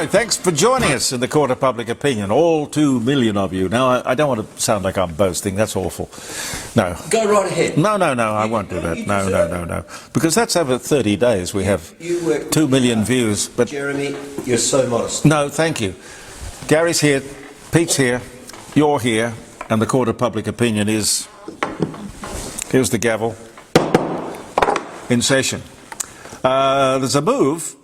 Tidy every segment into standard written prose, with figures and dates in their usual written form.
Right, thanks for joining us in the Court of Public Opinion, all 2 million of you. Now, I don't want to sound like I'm boasting, that's awful. No. Go right ahead. No, I won't do that. No. Because that's over 30 days we have 2 million views. But Jeremy, you're so modest. No, thank you. Gary's here, Pete's here, you're here, and the Court of Public Opinion is, here's the gavel, in session. There's a move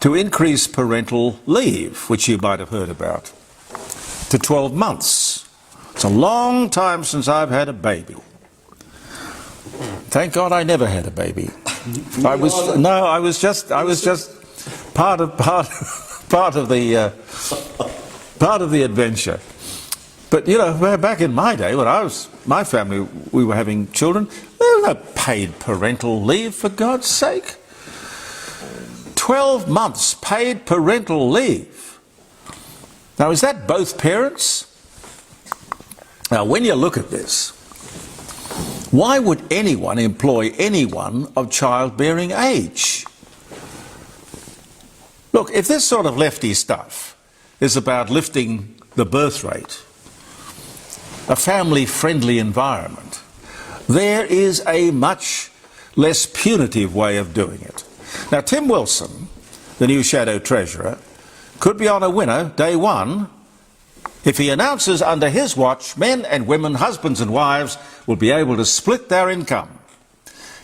to increase parental leave, which you might have heard about, to 12 months. It's a long time since I've had a baby. Thank God I never had a baby. I was just part of the adventure. But you know, back in my day, when my family, we were having children, there was no paid parental leave, for God's sake. 12 months paid parental leave. Now, is that both parents? Now, when you look at this, why would anyone employ anyone of childbearing age? Look, if this sort of lefty stuff is about lifting the birth rate, a family-friendly environment, there is a much less punitive way of doing it. Now, Tim Wilson, the new Shadow Treasurer, could be on a winner day one if he announces under his watch men and women, husbands and wives, will be able to split their income,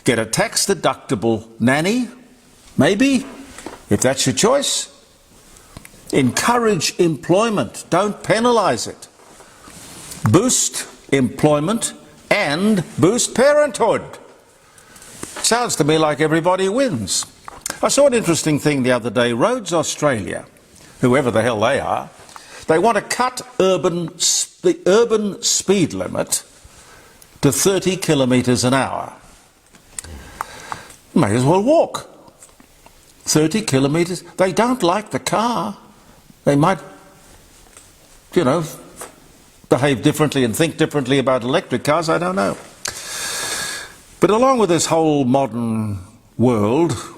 get a tax-deductible nanny, maybe, if that's your choice. Encourage employment, don't penalise it. Boost employment and boost parenthood. Sounds to me like everybody wins. I saw an interesting thing the other day. Roads Australia, whoever the hell they are, they want to cut the urban speed limit to 30 kilometres an hour. May as well walk. 30 kilometres. They don't like the car. They might, you know, behave differently and think differently about electric cars, I don't know. But along with this whole modern world,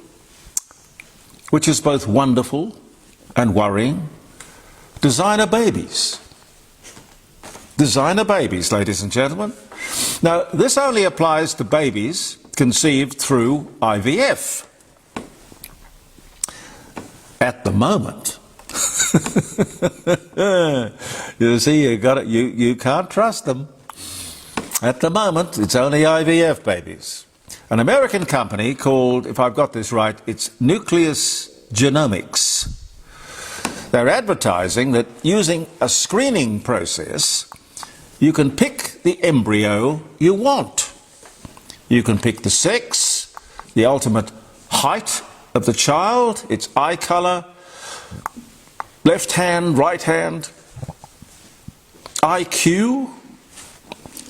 which is both wonderful and worrying, designer babies. Designer babies, ladies and gentlemen. Now, this only applies to babies conceived through IVF. At the moment. You see, you can't trust them. At the moment, it's only IVF babies. An American company called, if I've got this right, it's Nucleus Genomics. They're advertising that using a screening process, you can pick the embryo you want. You can pick the sex, the ultimate height of the child, its eye colour, left hand, right hand, IQ.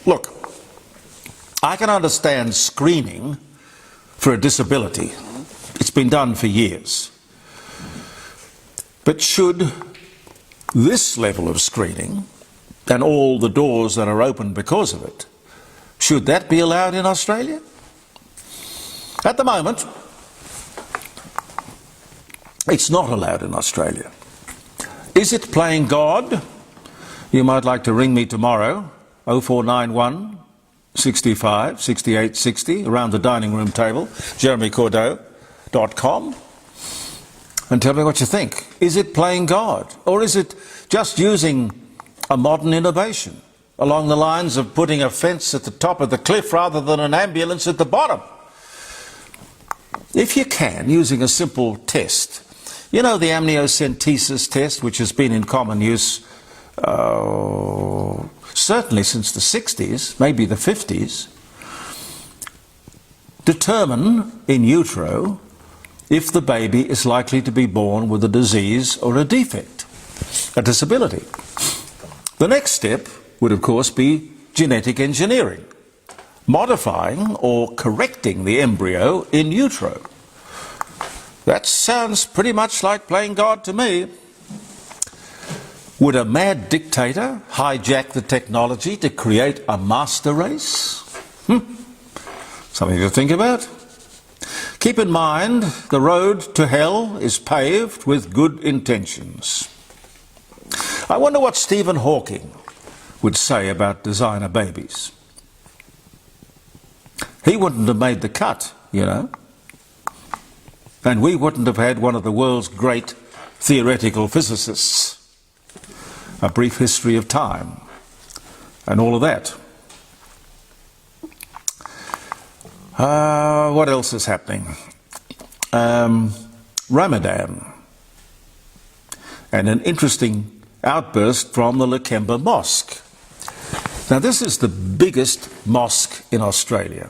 Look, I can understand screening for a disability. It's been done for years. But should this level of screening, and all the doors that are open because of it, should that be allowed in Australia? At the moment, it's not allowed in Australia. Is it playing God? You might like to ring me tomorrow, 0491 65 68 60, around the dining room table, jeremycordeaux.com, and tell me what you think. Is it playing God? Or is it just using a modern innovation along the lines of putting a fence at the top of the cliff rather than an ambulance at the bottom? If you can, using a simple test, you know, the amniocentesis test, which has been in common use certainly since the 60s, maybe the 50s, determine in utero if the baby is likely to be born with a disease or a defect, a disability. The next step would, of course, be genetic engineering, modifying or correcting the embryo in utero. That sounds pretty much like playing God to me. Would a mad dictator hijack the technology to create a master race? Something to think about. Keep in mind, the road to hell is paved with good intentions. I wonder what Stephen Hawking would say about designer babies. He wouldn't have made the cut, you know. And we wouldn't have had one of the world's great theoretical physicists. A Brief History of Time and all of that. What else is happening? Ramadan. And an interesting outburst from the Lakemba Mosque. Now, this is the biggest mosque in Australia.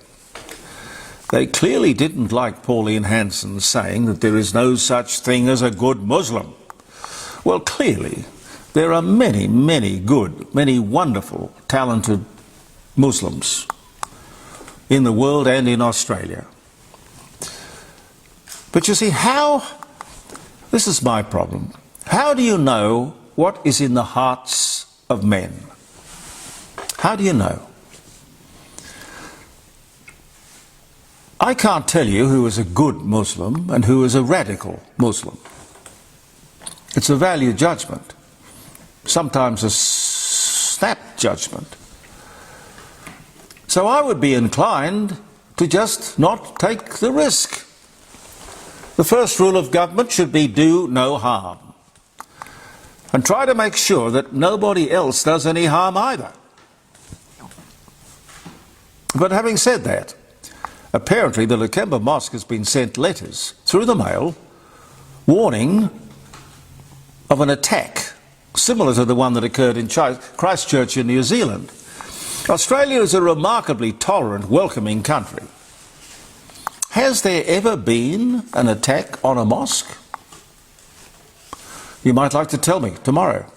They clearly didn't like Pauline Hanson saying that there is no such thing as a good Muslim. Well, clearly, there are many, many good, many wonderful, talented Muslims in the world and in Australia. But you see, this is my problem. How do you know what is in the hearts of men? How do you know? I can't tell you who is a good Muslim and who is a radical Muslim. It's a value judgment, sometimes a snap judgment. So I would be inclined to just not take the risk. The first rule of government should be do no harm. And try to make sure that nobody else does any harm either. But having said that, apparently the Lakemba Mosque has been sent letters through the mail warning of an attack similar to the one that occurred in Christchurch in New Zealand. Australia is a remarkably tolerant, welcoming country. Has there ever been an attack on a mosque? You might like to tell me tomorrow.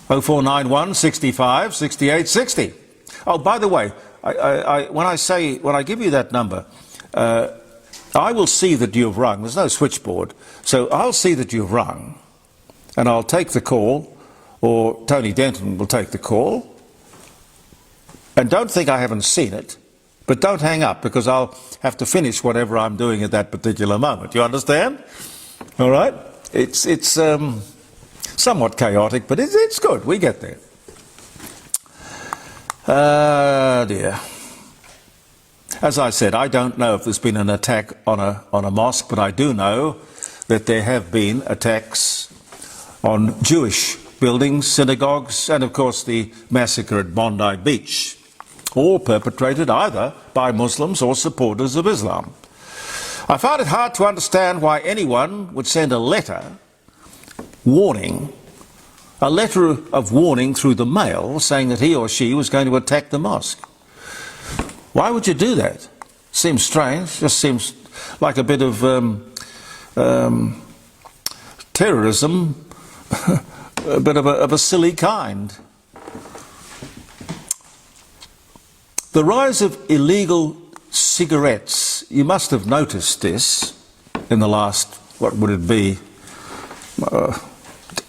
0491 65 68 60. Oh, by the way, when I give you that number, I will see that you've rung. There's no switchboard, so I'll see that you've rung, and I'll take the call, or Tony Denton will take the call. And don't think I haven't seen it, but don't hang up, because I'll have to finish whatever I'm doing at that particular moment. You understand? All right? It's somewhat chaotic, but it's good. We get there. Dear. As I said, I don't know if there's been an attack on a mosque, but I do know that there have been attacks on Jewish buildings, synagogues, and of course the massacre at Bondi Beach, all perpetrated either by Muslims or supporters of Islam. I find it hard to understand why anyone would send a letter of warning through the mail saying that he or she was going to attack the mosque. Why would you do that? Seems strange, just seems like a bit of terrorism, a bit of a silly kind. The rise of illegal cigarettes, you must have noticed this in the last, what would it be,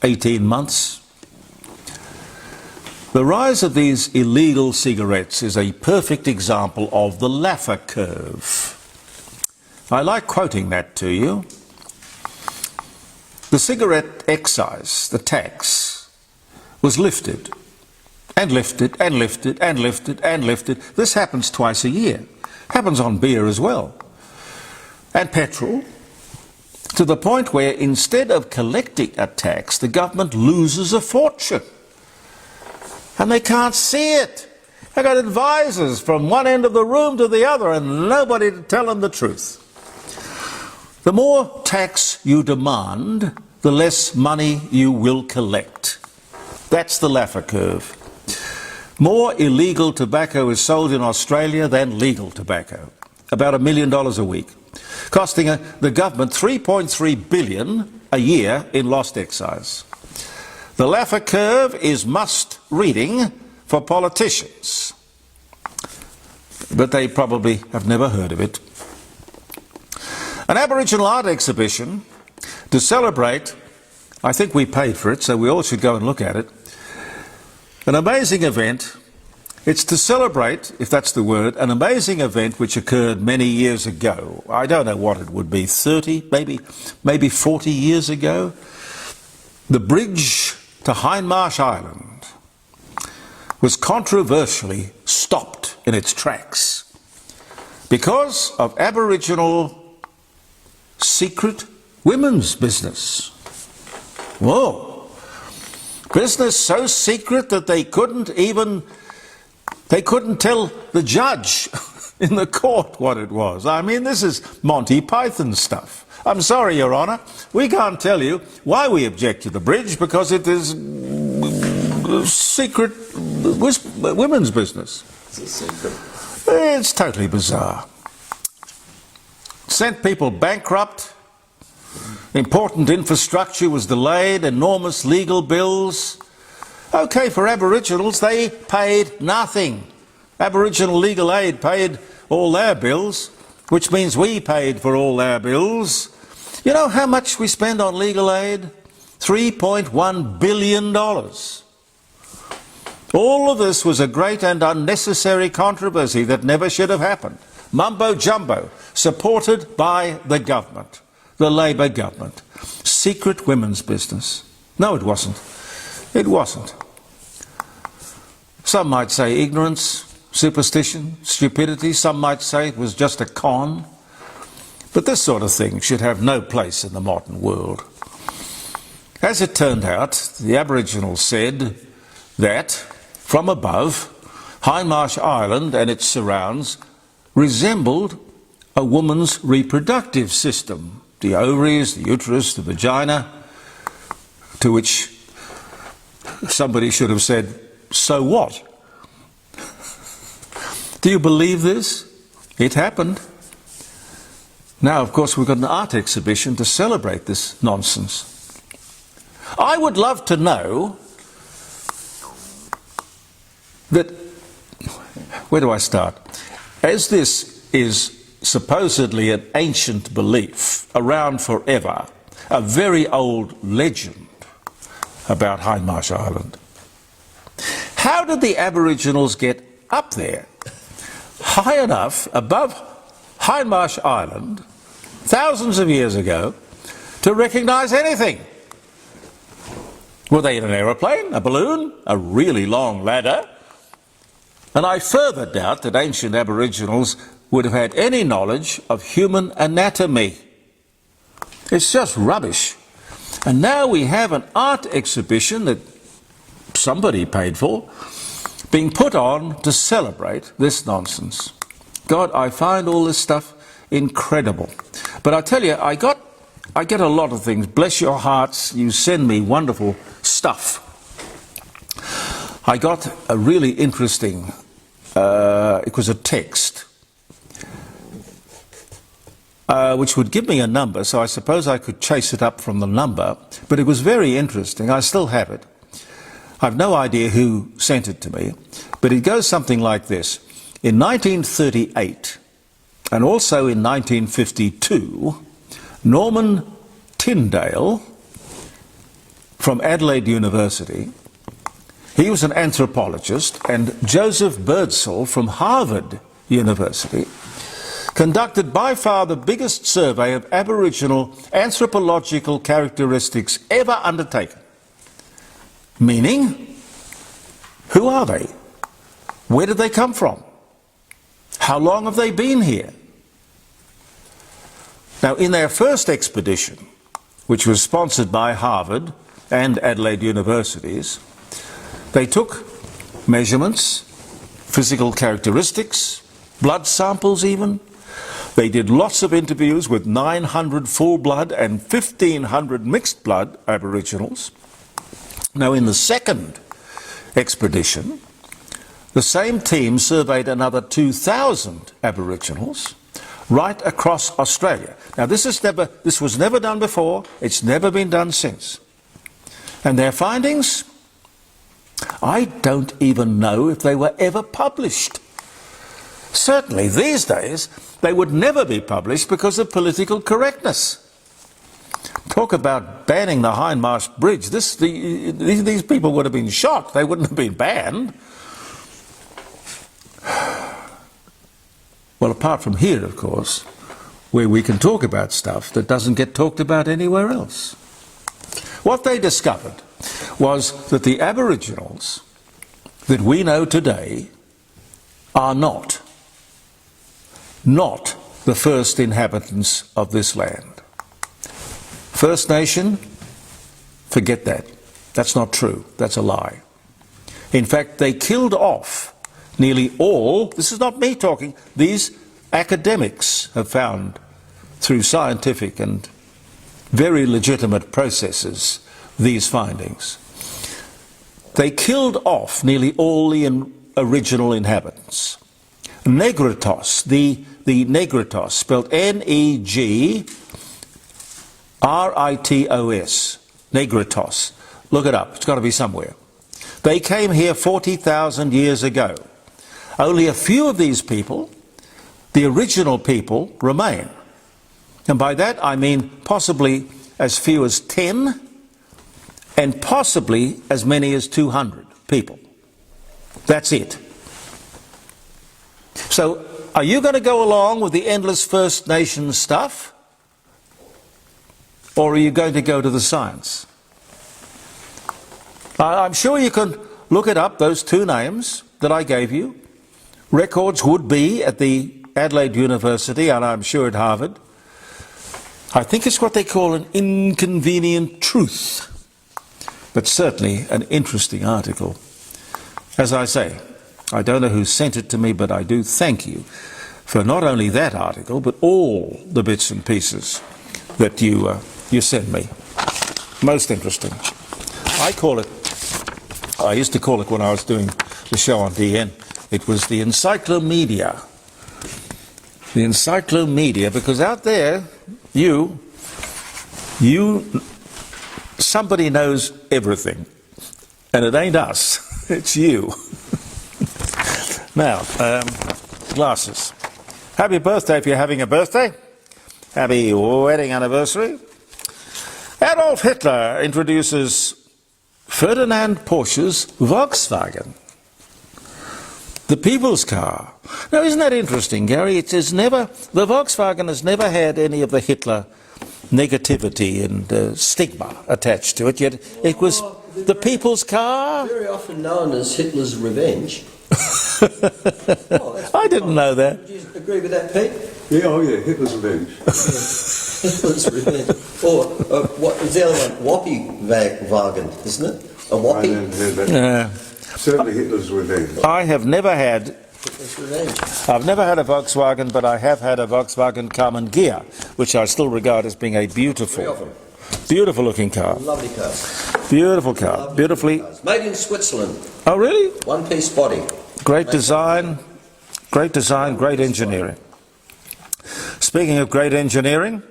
18 months. The rise of these illegal cigarettes is a perfect example of the Laffer curve. I like quoting that to you. The cigarette excise, the tax, was lifted and lifted and lifted and lifted and lifted. This happens twice a year. Happens on beer as well. And petrol, to the point where instead of collecting a tax, the government loses a fortune. And they can't see it. They've got advisors from one end of the room to the other and nobody to tell them the truth. The more tax you demand, the less money you will collect. That's the Laffer curve. More illegal tobacco is sold in Australia than legal tobacco. About $1 million a week. Costing the government $3.3 billion a year in lost excise. The Laffer curve is must reading for politicians. But they probably have never heard of it. An Aboriginal art exhibition to celebrate, I think we paid for it, so we all should go and look at it. An amazing event It's to celebrate, if that's the word, an amazing event which occurred many years ago. I don't know what it would be, 30, maybe 40 years ago. The bridge to Hindmarsh Island was controversially stopped in its tracks because of Aboriginal secret women's business. Whoa! Business so secret that they couldn't tell the judge in the court what it was. I mean, this is Monty Python stuff. I'm sorry, Your Honour, we can't tell you why we object to the bridge because it is secret women's business. It's a secret. It's totally bizarre. Sent people bankrupt. Important infrastructure was delayed, enormous legal bills. Okay, for Aboriginals, they paid nothing. Aboriginal legal aid paid all their bills, which means we paid for all their bills. You know how much we spend on legal aid? $3.1 billion. All of this was a great and unnecessary controversy that never should have happened. Mumbo jumbo, supported by the government, the Labor government. Secret women's business. No, it wasn't. It wasn't. Some might say ignorance, superstition, stupidity. Some might say it was just a con. But this sort of thing should have no place in the modern world. As it turned out, the Aboriginals said that, from above, Hindmarsh Island and its surrounds resembled a woman's reproductive system. The ovaries, the uterus, the vagina, to which somebody should have said, so what? Do you believe this? It happened. Now, of course, we've got an art exhibition to celebrate this nonsense. I would love to know that, where do I start? As this is supposedly an ancient belief, around forever, a very old legend about Hindmarsh Island, how did the Aboriginals get up there, high enough above Hindmarsh Island, thousands of years ago, to recognise anything? Were they in an aeroplane, a balloon, a really long ladder? And I further doubt that ancient Aboriginals would have had any knowledge of human anatomy. It's just rubbish. And now we have an art exhibition that somebody paid for, being put on to celebrate this nonsense. God, I find all this stuff incredible. But I tell you, I get a lot of things. Bless your hearts, you send me wonderful stuff. I got a really interesting, it was a text, which would give me a number, so I suppose I could chase it up from the number, but it was very interesting. I still have it. I've no idea who sent it to me, but it goes something like this. In 1938, and also in 1952, Norman Tyndale from Adelaide University, he was an anthropologist, and Joseph Birdsall from Harvard University conducted by far the biggest survey of Aboriginal anthropological characteristics ever undertaken. Meaning, who are they? Where did they come from? How long have they been here? Now, in their first expedition, which was sponsored by Harvard and Adelaide Universities, they took measurements, physical characteristics, blood samples even. They did lots of interviews with 900 full blood and 1,500 mixed blood Aboriginals. Now, in the second expedition, the same team surveyed another 2,000 Aboriginals right across Australia. Now, this was never done before. It's never been done since. And their findings, I don't even know if they were ever published. Certainly, these days, they would never be published because of political correctness. Talk about banning the Hindmarsh Bridge. These people would have been shot. They wouldn't have been banned. Well, apart from here, of course, where we can talk about stuff that doesn't get talked about anywhere else. What they discovered was that the Aboriginals that we know today are not the first inhabitants of this land. First Nation, forget that. That's not true. That's a lie. In fact, they killed off nearly all, this is not me talking, these academics have found through scientific and very legitimate processes these findings. They killed off nearly all the original inhabitants. Negritos, the Negritos, spelled Negritos, Negritos. Look it up, it's got to be somewhere. They came here 40,000 years ago. Only a few of these people, the original people, remain. And by that I mean possibly as few as 10 and possibly as many as 200 people. That's it. So, are you going to go along with the endless First Nations stuff? Or are you going to go to the science? I'm sure you can look it up, those two names that I gave you. Records would be at the Adelaide University, and I'm sure at Harvard. I think it's what they call an inconvenient truth, but certainly an interesting article. As I say, I don't know who sent it to me, but I do thank you for not only that article, but all the bits and pieces that you sent me. Most interesting. I used to call it when I was doing the show on DN, it was the encyclomedia. The encyclomedia, because out there, somebody knows everything. And it ain't us, it's you. Now, glasses. Happy birthday if you're having a birthday. Happy wedding anniversary. Adolf Hitler introduces Ferdinand Porsche's Volkswagen, the people's car. Now, isn't that interesting, Gary? The Volkswagen has never had any of the Hitler negativity and stigma attached to it, yet it was the people's car. Very often known as Hitler's revenge. I didn't know that. Do you agree with that, Pete? Yeah, Hitler's revenge. Hitler's revenge. Or what is the other one? Wagen, isn't it? A I Whoppy? never heard that. Certainly Hitler's revenge. I have never had Hitler's revenge. I've never had a Volkswagen, but I have had a Volkswagen Carmen Ghia, which I still regard as being a beautiful looking car. Lovely cars. Beautiful car. Beautifully. Cars. Made in Switzerland. Oh, really? One-piece body. Great design, great engineering. Speaking of great engineering,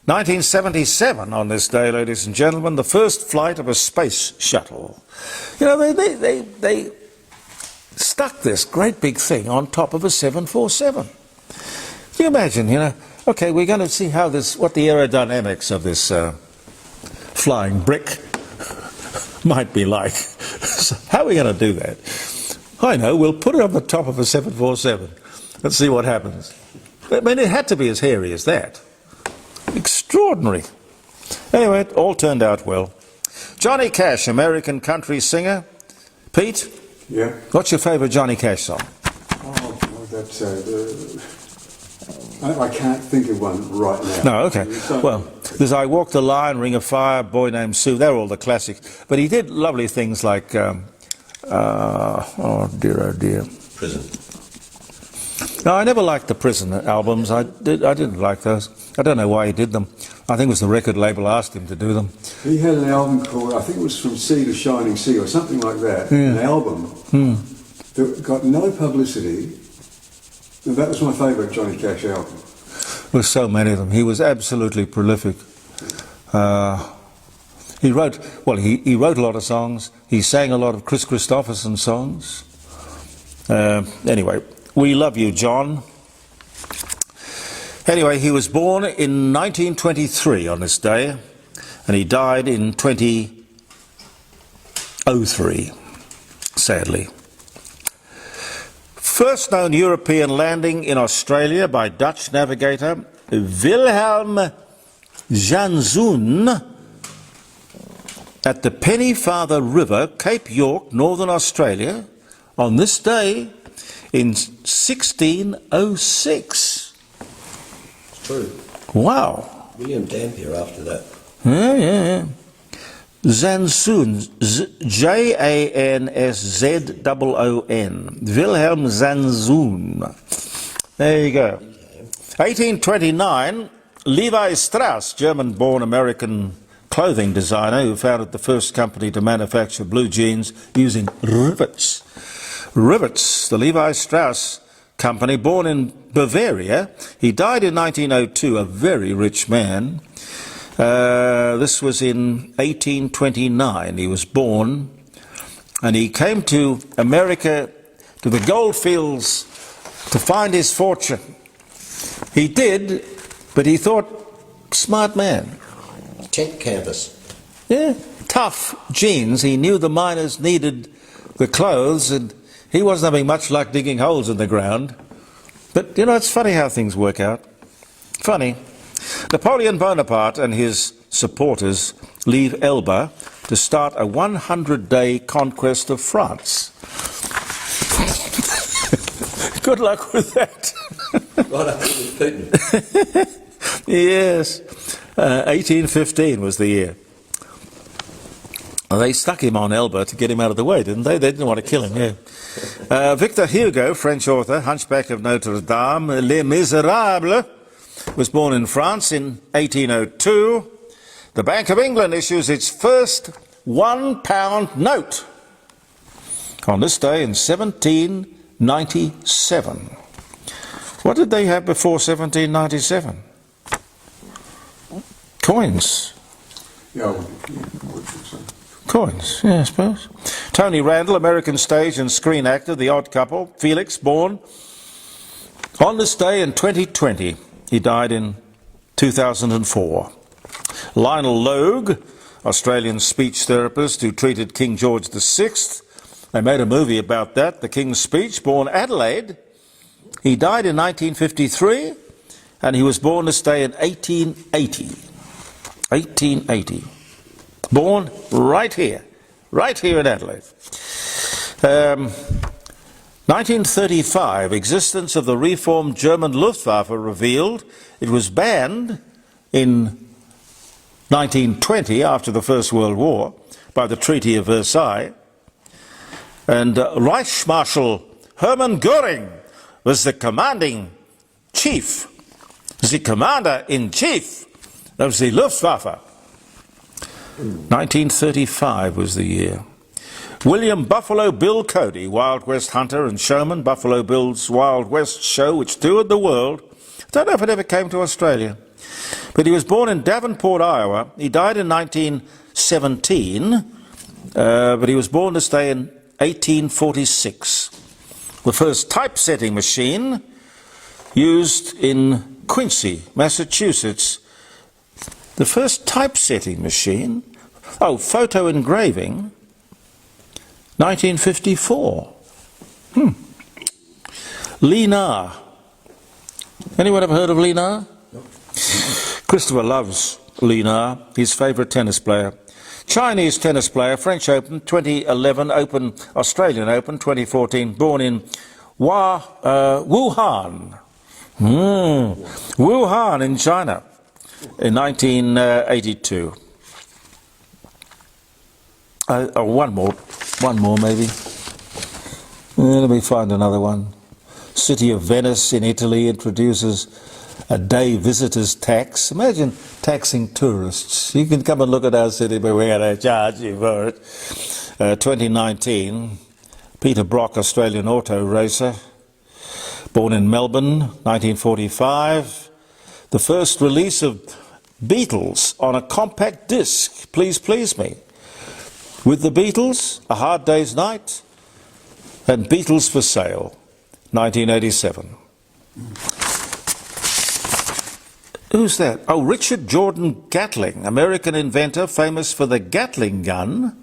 1977 on this day, ladies and gentlemen, the first flight of a space shuttle. You know, they stuck this great big thing on top of a 747. Can you imagine, okay, we're going to see what the aerodynamics of this flying brick might be like. So how are we going to do that? I know, we'll put it on the top of a 747. Let's see what happens. I mean, it had to be as hairy as that. Extraordinary. Anyway, it all turned out well. Johnny Cash, American country singer. Pete? Yeah. What's your favourite Johnny Cash song? Oh, that's... I can't think of one right now. No, okay. Well, there's I Walk the Line, Ring of Fire, Boy Named Sue. They're all the classics. But he did lovely things like... oh dear. Prison. No, I never liked the Prison albums. I didn't like those. I don't know why he did them. I think it was the record label asked him to do them. He had an album called, I think it was From Sea to Shining Sea or something like that. Yeah. An album that got no publicity. And that was my favourite Johnny Cash album. There were so many of them. He was absolutely prolific. He wrote a lot of songs. He sang a lot of Chris Christopherson songs. Anyway, we love you, John. Anyway, he was born in 1923 on this day, and he died in 2003, sadly. First known European landing in Australia by Dutch navigator Wilhelm Janszoon at the Pennefather River, Cape York, Northern Australia, on this day in 1606. It's true. Wow. William Dampier after that. Yeah. Janszoon, Janszoon, Wilhelm Janszoon. There you go. 1829, Levi Strauss, German-born American clothing designer who founded the first company to manufacture blue jeans using rivets. Rivets, the Levi Strauss company, born in Bavaria. He died in 1902, a very rich man. This was in 1829. He was born, and he came to America, to the gold fields, to find his fortune. He did, but he thought, smart man. Tent canvas. Yeah, tough jeans. He knew the miners needed the clothes, and he wasn't having much luck digging holes in the ground. But, you know, it's funny how things work out. Funny. Napoleon Bonaparte and his supporters leave Elba to start a 100-day conquest of France. Good luck with that. Right up with Putin. Yes. 1815 was the year. They stuck him on Elba to get him out of the way, didn't they? They didn't want to kill him, yeah. Victor Hugo, French author, Hunchback of Notre Dame, Les Miserables, was born in France in 1802. The Bank of England issues its first £1 note on this day in 1797. What did they have before 1797? Coins. Yeah, I would think so. Coins, yeah, I suppose. Tony Randall, American stage and screen actor, The Odd Couple. Felix, born on this day in 2020. He died in 2004. Lionel Logue, Australian speech therapist who treated King George VI. They made a movie about that, The King's Speech, born Adelaide. He died in 1953, and he was born this day in 1880. 1880. Born right here in Adelaide. 1935, existence of the reformed German Luftwaffe revealed. It was banned in 1920, after the First World War, by the Treaty of Versailles. And Reich Marshal Hermann Göring was the commanding chief, the commander-in-chief of the Luftwaffe. 1935 was the year. William Buffalo Bill Cody, Wild West hunter and showman, Buffalo Bill's Wild West show, which toured the world. I don't know if it ever came to Australia. But he was born in Davenport, Iowa. He died in 1917, but he was born this day in 1846. The first typesetting machine used in Quincy, Massachusetts. The first typesetting machine, photo engraving, 1954. Linar. Anyone ever heard of Linar? No. Christopher loves Linar, his favourite tennis player. Chinese tennis player, French Open 2011, Australian Open 2014, born in Wuhan. Wuhan in China in 1982. One more maybe. Let me find another one. City of Venice in Italy introduces a day visitors tax. Imagine taxing tourists. You can come and look at our city, but we're going to charge you for it. 2019, Peter Brock, Australian auto racer, born in Melbourne, 1945. The first release of Beatles on a compact disc, Please Please Me. With the Beatles, A Hard Day's Night, and Beatles for Sale, 1987. Who's that? Oh, Richard Jordan Gatling, American inventor famous for the Gatling gun,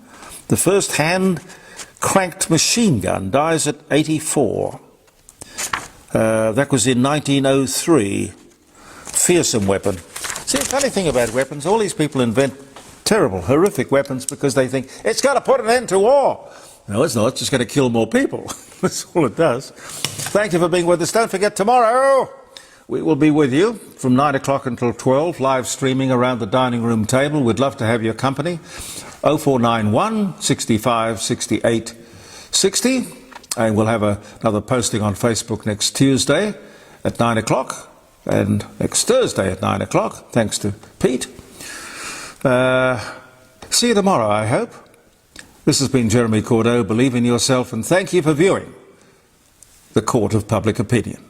the first hand-cranked machine gun, dies at 84. That was in 1903. Fearsome weapon. See, the funny thing about weapons, all these people invent terrible, horrific weapons because they think, it's going to put an end to war. No, it's not. It's just going to kill more people. That's all it does. Thank you for being with us. Don't forget, tomorrow we will be with you from 9 o'clock until 12, live streaming around the dining room table. We'd love to have your company. 0491 65 68 60. And we'll have another posting on Facebook next Tuesday at 9 o'clock. And next Thursday at 9 o'clock, thanks to Pete. See you tomorrow, I hope. This has been Jeremy Cordeaux. Believe in yourself, and thank you for viewing the Court of Public Opinion.